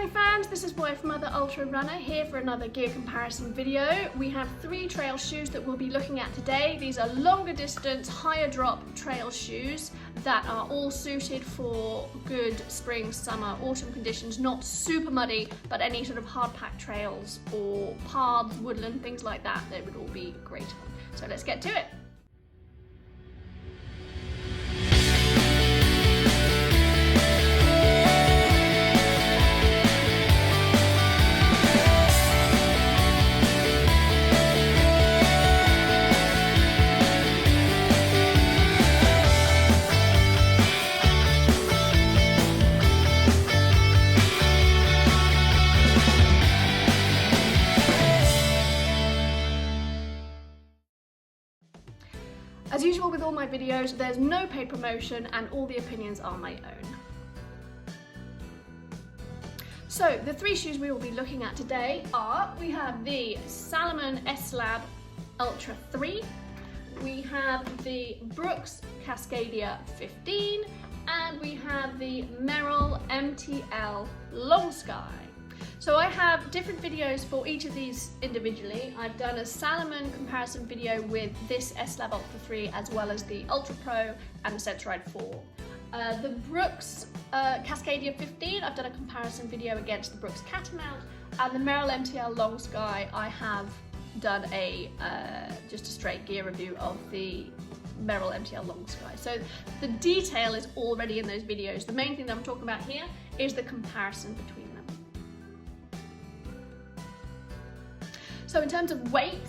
running fans, this is Boy from Mother Ultra Runner here for another gear comparison video. We have 3 trail shoes that we'll be looking at today. These are longer distance, higher drop trail shoes that are all suited for good spring, summer, autumn conditions, not super muddy, but any sort of hard packed trails or paths, woodland, things like that, they would all be great on. So let's get to it. As usual with all my videos, there's no paid promotion and all the opinions are my own. So the 3 shoes we will be looking at today are, we have the Salomon S Ultra 3, we have the Brooks Cascadia 15, and we have the Merrell MTL Long Sky. So I have different videos for each of these individually. I've done a Salomon comparison video with this S Ultra 3 as well as the Ultra Pro and the Sensoride 4. The Brooks Cascadia 15, I've done a comparison video against the Brooks Catamount, and the Merrell MTL Long Sky, I have done a just a straight gear review of the Merrell MTL Long Sky. So the detail is already in those videos. The main thing that I'm talking about here is the comparison between them. So in terms of weight,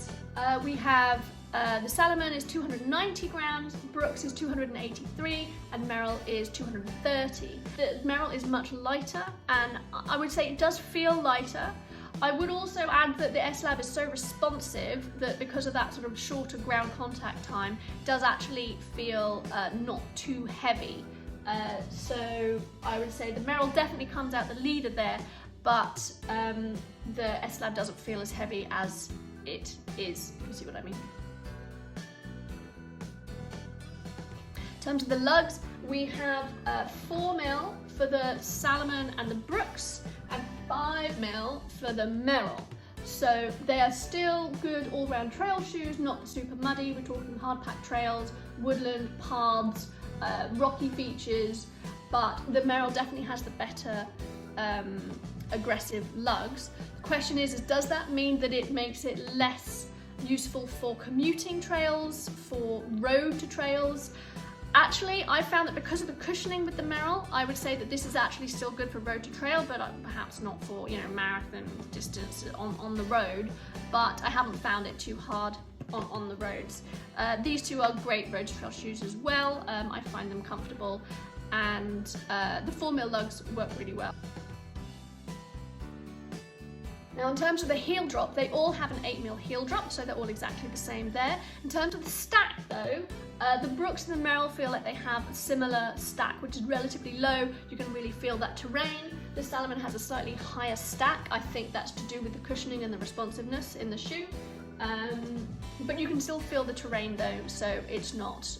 we have the Salomon is 290 grams, Brooks is 283, and Merrell is 230. The Merrell is much lighter, and I would say it does feel lighter. I would also add that the S Lab is so responsive that because of that sort of shorter ground contact time, it does actually feel not too heavy. So I would say the Merrell definitely comes out the leader there, but the S Lab doesn't feel as heavy as it is, if you see what I mean. In terms of the lugs, we have 4mm for the Salomon and the Brooks, and 5mm for the Merrell. So they are still good all-round trail shoes, not super muddy. We're talking hard-packed trails, woodland, paths, rocky features, but the Merrell definitely has the better aggressive lugs. The question is does that mean that it makes it less useful for commuting trails, for road to trails? Actually, I found that because of the cushioning with the Merrell, I would say that this is actually still good for road to trail, but perhaps not for, you know, marathon distance on the road, but I haven't found it too hard on the roads. These two are great road to trail shoes as well. I find them comfortable, and the 4mm lugs work really well. Now in terms of the heel drop, they all have an 8mm heel drop, so they're all exactly the same there. In terms of the stack though, the Brooks and the Merrell feel like they have a similar stack, which is relatively low. You can really feel that terrain. The Salomon has a slightly higher stack. I think that's to do with the cushioning and the responsiveness in the shoe. But you can still feel the terrain though, so it's not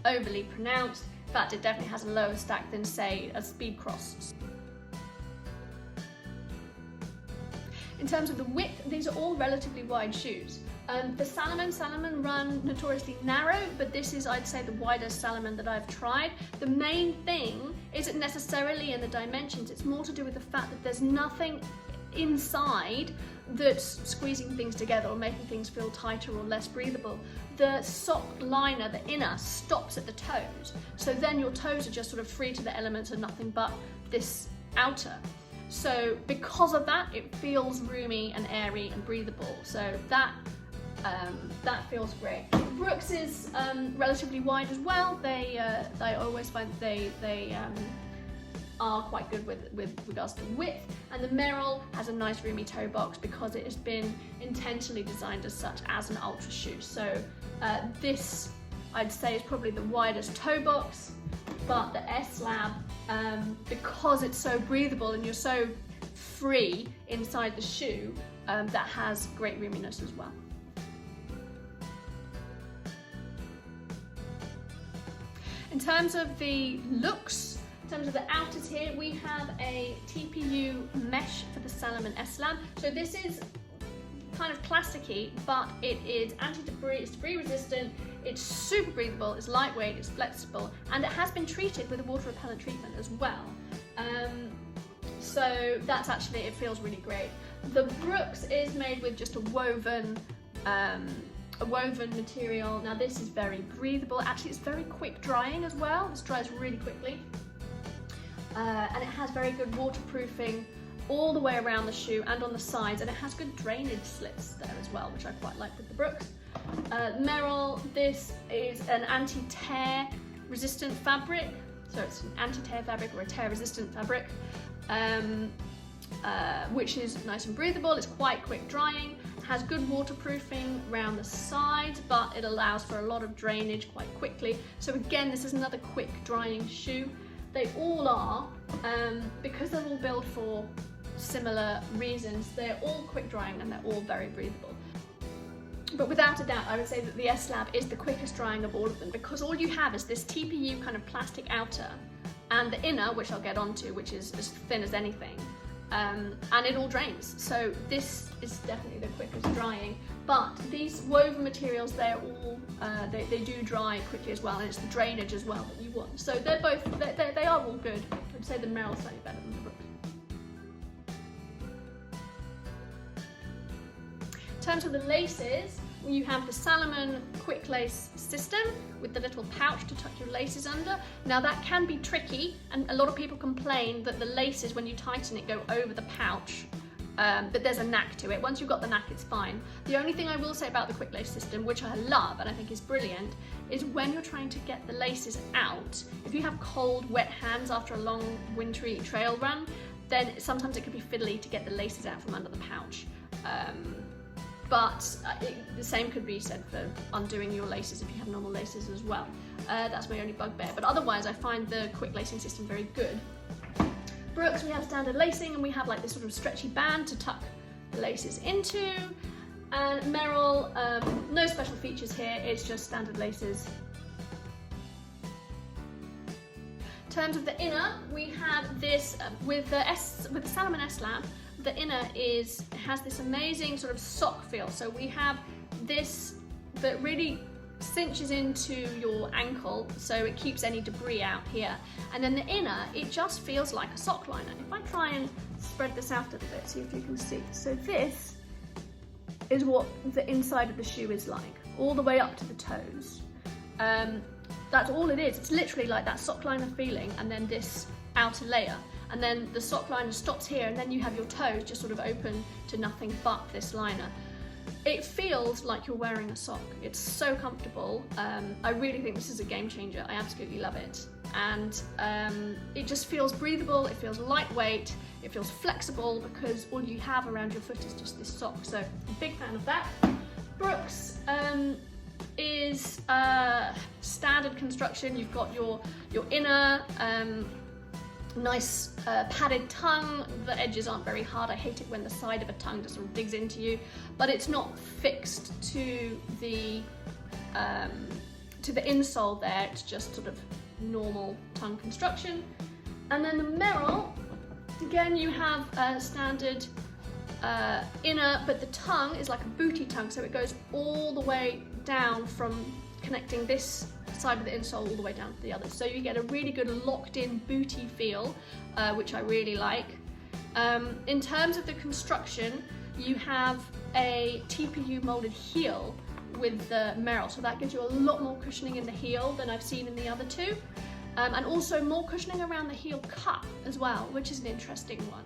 overly pronounced. In fact, it definitely has a lower stack than, say, a Speed Cross. In terms of the width, these are all relatively wide shoes. The Salomon run notoriously narrow, but this is, I'd say, the widest Salomon that I've tried. The main thing isn't necessarily in the dimensions, it's more to do with the fact that there's nothing inside that's squeezing things together or making things feel tighter or less breathable. The sock liner, the inner, stops at the toes, so then your toes are just sort of free to the elements and nothing but this outer. So because of that, it feels roomy and airy and breathable. So that feels great. Brooks is relatively wide as well. I always find that they are quite good with regards to width. And the Merrell has a nice roomy toe box because it has been intentionally designed as such as an ultra shoe. So this, I'd say, is probably the widest toe box. But the S Lab, because it's so breathable and you're so free inside the shoe, that has great roominess as well. In terms of the looks, In terms of the outers here, we have a TPU mesh for the Salomon S slab. So this is kind of plasticky, but it is anti-debris, it's debris resistant, it's super breathable, it's lightweight, it's flexible, and it has been treated with a water repellent treatment as well. So that's actually, it feels really great. The Brooks is made with just a woven material. Now this is very breathable. Actually, it's very quick drying as well. This dries really quickly. And it has very good waterproofing all the way around the shoe and on the sides, and it has good drainage slits there as well, which I quite like with the Brooks. Merrell, this is an anti-tear resistant fabric. So it's an anti-tear fabric or a tear resistant fabric, which is nice and breathable. It's quite quick drying, has good waterproofing around the sides, but it allows for a lot of drainage quite quickly. So again, this is another quick drying shoe. They all are, because they're all built for similar reasons, they're all quick drying and they're all very breathable. But without a doubt, I would say that the S slab is the quickest drying of all of them, because all you have is this TPU kind of plastic outer and the inner, which I'll get onto, which is as thin as anything, and it all drains. So this is definitely the quickest drying. But these woven materials, they're all they do dry quickly as well, and it's the drainage as well that you want. So they're both they are all good. I'd say the Merrell's slightly better than the Brooks. In terms of the laces, you have the Salomon quick lace system with the little pouch to tuck your laces under. Now that can be tricky, and a lot of people complain that the laces, when you tighten it, go over the pouch, but there's a knack to it. Once you've got the knack, it's fine. The only thing I will say about the quick lace system, which I love and I think is brilliant, is when you're trying to get the laces out, if you have cold, wet hands after a long wintry trail run, then sometimes it can be fiddly to get the laces out from under the pouch. But the same could be said for undoing your laces if you have normal laces as well. That's my only bugbear, but otherwise I find the quick lacing system very good. Brooks, we have standard lacing, and we have like this sort of stretchy band to tuck the laces into. And Merrell, no special features here, it's just standard laces. In terms of the inner, we have this with the Salomon S slab. The inner has this amazing sort of sock feel. So we have this that really cinches into your ankle, so it keeps any debris out here. And then the inner, it just feels like a sock liner. If I try and spread this out a little bit, see if you can see. So this is what the inside of the shoe is like, all the way up to the toes. That's all it is. It's literally like that sock liner feeling, and then this outer layer. And then the sock liner stops here, and then you have your toes just sort of open to nothing but this liner. It feels like you're wearing a sock. It's so comfortable. I really think this is a game changer. I absolutely love it. And it just feels breathable, it feels lightweight, it feels flexible, because all you have around your foot is just this sock. So I'm a big fan of that. Brooks is standard construction. You've got your inner, nice padded tongue. The edges aren't very hard. I hate it when the side of a tongue just sort of digs into you, but it's not fixed to the insole there. It's just sort of normal tongue construction. And then the Merrell, again, you have a standard inner, but the tongue is like a booty tongue, so it goes all the way down from connecting this side of the insole all the way down to the other. So you get a really good locked in booty feel, which I really like. In terms of the construction, you have a TPU molded heel with the Merrell, so that gives you a lot more cushioning in the heel than I've seen in the other two. And also more cushioning around the heel cup as well, which is an interesting one.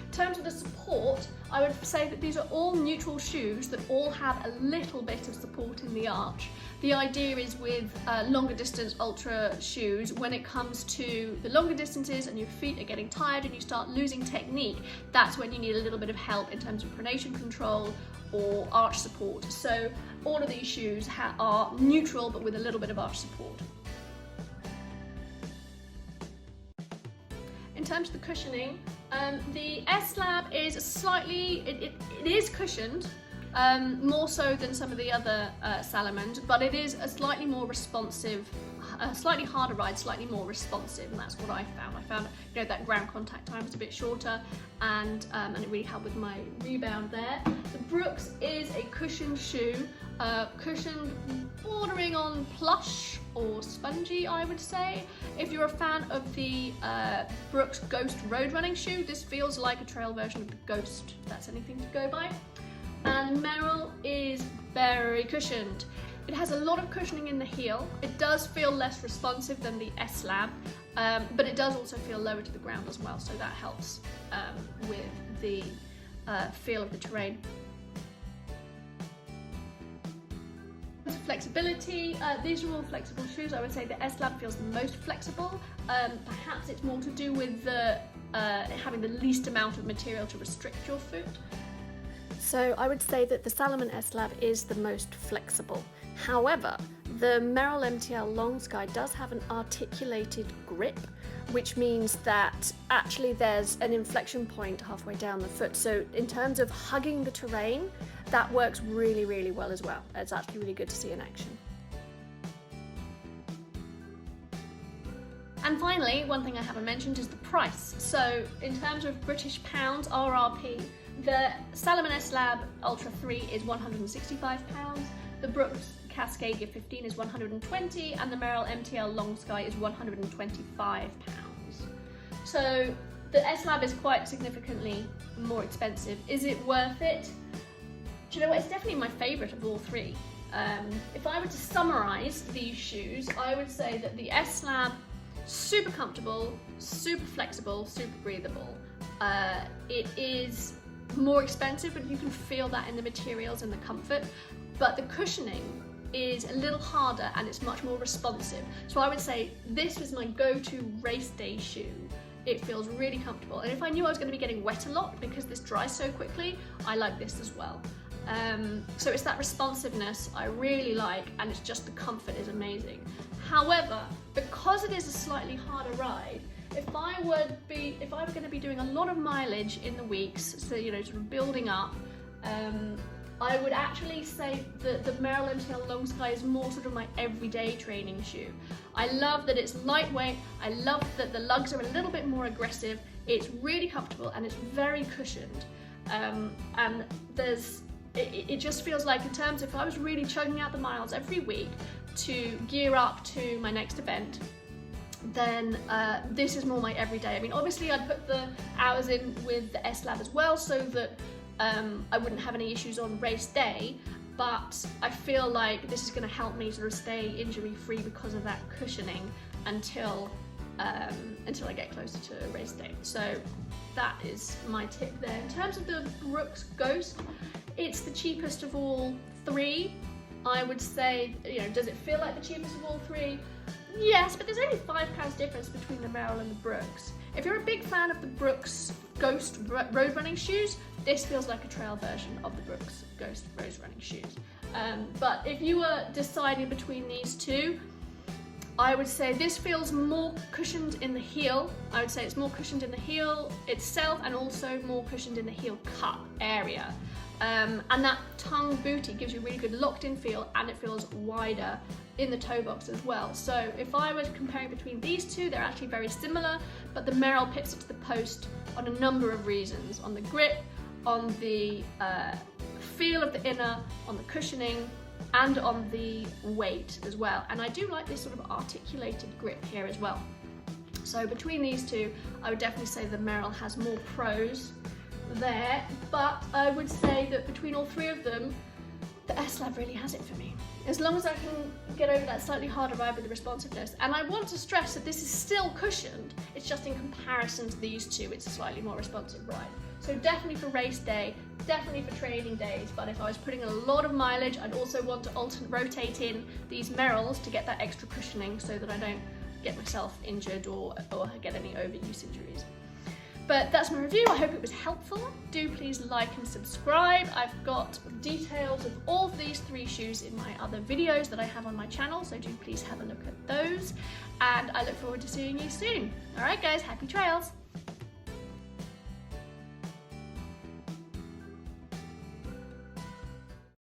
In terms of the support, I would say that these are all neutral shoes that all have a little bit of support in the arch. The idea is with longer distance ultra shoes, when it comes to the longer distances and your feet are getting tired and you start losing technique, that's when you need a little bit of help in terms of pronation control or arch support. So all of these shoes are neutral but with a little bit of arch support. In terms of the cushioning, the S slab is slightly, it is cushioned, more so than some of the other Salomon, but it is a slightly more responsive, a slightly harder ride, slightly more responsive, and that's what I found. I found, you know, that ground contact time was a bit shorter, and it really helped with my rebound there. The Brooks is a cushioned shoe, cushioned bordering on plush or spongy, I would say. If you're a fan of the Brooks Ghost road running shoe, this feels like a trail version of the Ghost, if that's anything to go by. And Merrell is very cushioned. It has a lot of cushioning in the heel. It does feel less responsive than the S-Lab, but it does also feel lower to the ground as well, so that helps with the feel of the terrain. Flexibility, these are all flexible shoes. I would say the S-Lab feels the most flexible. Perhaps it's more to do with the having the least amount of material to restrict your foot. So I would say that the Salomon S-Lab is the most flexible. However, the Merrell MTL Long Sky does have an articulated grip, which means that actually there's an inflection point halfway down the foot. So in terms of hugging the terrain, that works really, really well as well. It's actually really good to see in action. And finally, one thing I haven't mentioned is the price. So in terms of British pounds, RRP, the Salomon S-Lab Ultra 3 is £165, the Brooks Cascadia 15 is £120, and the Merrell MTL Long Sky is £125. So the S-Lab is quite significantly more expensive. Is it worth it? Do you know what, it's definitely my favourite of all three. If I were to summarise these shoes, I would say that the S-Lab, super comfortable, super flexible, super breathable. It is more expensive, but you can feel that in the materials and the comfort, but the cushioning is a little harder and it's much more responsive. So I would say this was my go-to race day shoe. It feels really comfortable, and if I knew I was going to be getting wet a lot because this dries so quickly, I like this as well. So it's that responsiveness I really like, and it's just the comfort is amazing. However, because it is a slightly harder ride, if I were going to be doing a lot of mileage in the weeks, so you know, sort of building up, I would actually say that the Merrell MTL Long Sky is more sort of my everyday training shoe. I love that it's lightweight, I love that the lugs are a little bit more aggressive, it's really comfortable and it's very cushioned. And it just feels like, in terms of if I was really chugging out the miles every week to gear up to my next event, then this is more my everyday. I mean, obviously I'd put the hours in with the S-Lab as well, so that I wouldn't have any issues on race day, but I feel like this is going to help me sort of stay injury free because of that cushioning until I get closer to race day. So that is my tip there. In terms of the Brooks Ghost, it's the cheapest of all three. I would say, you know, does it feel like the cheapest of all three? Yes, but there's only £5 difference between the Merrell and the Brooks. If you're a big fan of the Brooks Ghost road running shoes, this feels like a trail version of the Brooks Ghost road running shoes. But if you were deciding between these two, I would say this feels more cushioned in the heel. I would say it's more cushioned in the heel itself, and also more cushioned in the heel cup area. And that tongue booty gives you a really good locked in feel, and it feels wider in the toe box as well. So if I was comparing between these two, they're actually very similar, but the Merrell pips it to the post on a number of reasons: on the grip, on the feel of the inner, on the cushioning, and on the weight as well. And I do like this sort of articulated grip here as well. So between these two, I would definitely say the Merrell has more pros there, but I would say that between all three of them, the S-Lab really has it for me. As long as I can get over that slightly harder ride with the responsiveness. And I want to stress that this is still cushioned, it's just in comparison to these two, it's a slightly more responsive ride. So definitely for race day, definitely for training days, but if I was putting a lot of mileage, I'd also want to rotate in these Merrells to get that extra cushioning so that I don't get myself injured or get any overuse injuries. But that's my review. I hope it was helpful. Do please like and subscribe. I've got details of all of these three shoes in my other videos that I have on my channel, so do please have a look at those. And I look forward to seeing you soon. All right, guys, happy trails.